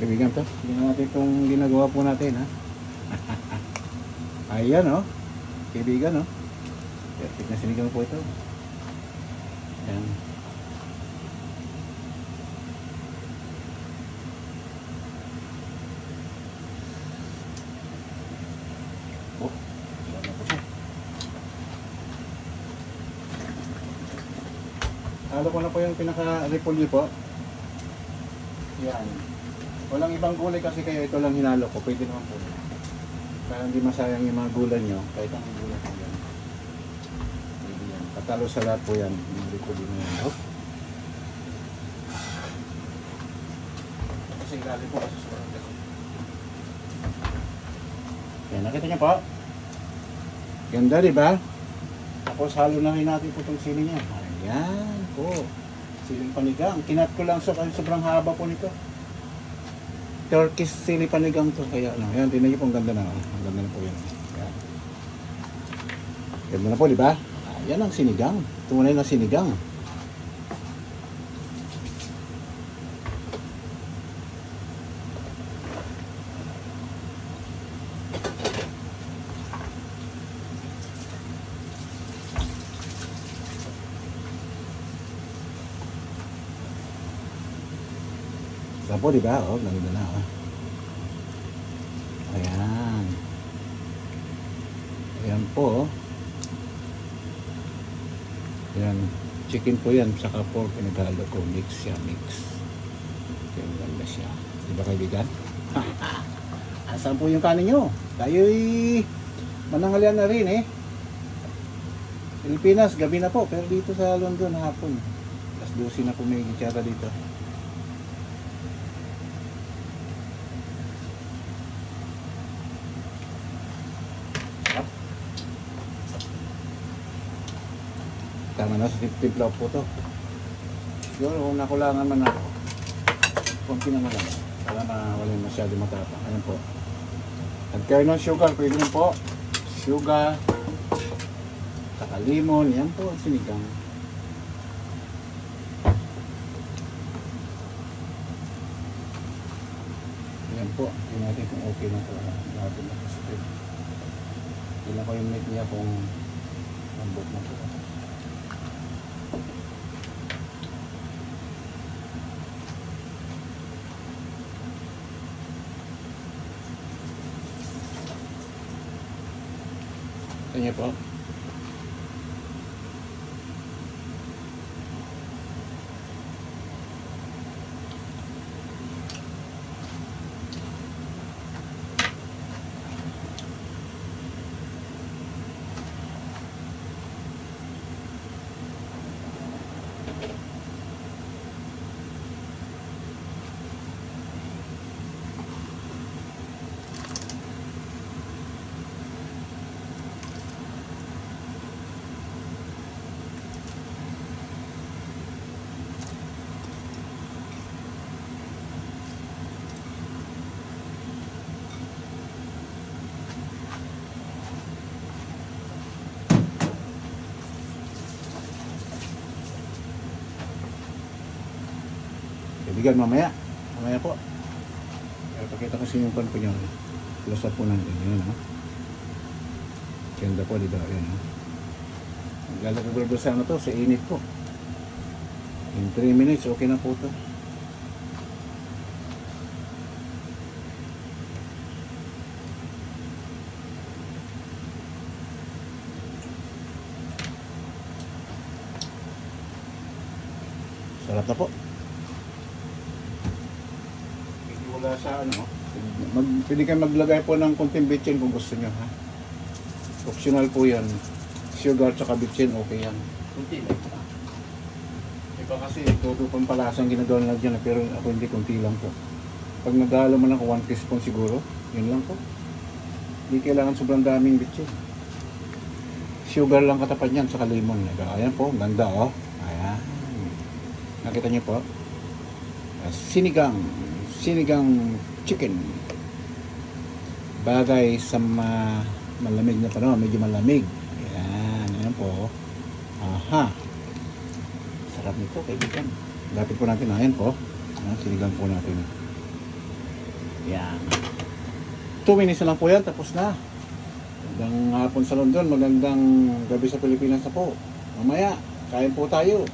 Kaibigan to. Tingnan natin itong ginagawa po natin, ha. Ayan, oh. Kaibigan, oh. Perfect na sinigang po ito. Ayan. Oh, ayan na po siya. Halo ko na po yung pinaka-repolyo po. Ayan. Walang ibang gulay kasi kaya ito lang hinalo ko. Pwede naman po. Para hindi masayang yung mga gulay nyo. Kahit ang gulay po yan. Pwede yan. Patalo sa lahat po yan. Hindi po din yan. Oh. Kasi ilalim po kasi sobrang kasi. Ayan, nakita nyo po. Ganda, diba? Tapos halo na rin natin po itong sili niya. Ayan po. Siling panigang. Kinat ko lang sobrang haba po nito. Turkish sili panigang to, kaya ano, ayan, tingnan niyo po, ang ganda na, ang ganda na po yan. Ayan. Ganda na po, di ba? Ayan ang sinigang, tunay na sinigang. Po, di ba? Oh, ganda na, oh. Ayan. Ayan po, oh. Ayan, chicken po yan, saka pork, pinagalo ko, mix siya, mix. Okay, ganda siya. Di ba, kaibigan? Asan po yung kanin nyo? Tayo'y mananghalian na rin, eh. Pilipinas, gabi na po, pero dito sa London, hapon. Alas 12 na po may gitsara dito. Tama na sa tiplaw po to. Siguro kung nakulangan man ako, konti naman lang. Wala masyado matapang. Ayan po. At kayo ng sugar, pwede rin po. Sugar, saka limon. Yan po ang sinigang. Yan po. Tingnan natin kung okay na ito. Natin na kasi ito. Tingnan ko yung meat niya kung mambot na ito. Ito niya po. Kaibigan, mamaya po. Pakita ko sa inyo pan po nyo. Close up po natin. Ayan, ha. Ganda po, diba? Ayan, ha. Maglalagay ko sa ano to, sa init po. In 3 minutes, okay na po to. Sarap na po. Wala sa ano, pwede kayo maglagay po ng konting bitchin kung gusto nyo, ha. Optional po yan. Sugar tsaka bitchin, okay yan. Kunti lang. Iba kasi todo pampalasang ginagawa lang dyan, pero ako hindi, kunti lang po. Pag nagalo mo lang ko 1 teaspoon siguro, yun lang po. Hindi kailangan sobrang daming bitchin. Sugar lang katapat yan, tsaka lemon. Ayan po, ganda, oh. Ayan. Nakita nyo po. Sinigang chicken, bagay sa malamig na panahon, medyo malamig. Ayan po. Aha, sarap nito, kaibigan. Lapit po natin, ayan po. Sinigang po natin. Yan. 2 minutes na lang po yan, tapos na. Magandang hapon sa London, magandang gabi sa Pilipinas na po. Mamaya, kain po tayo.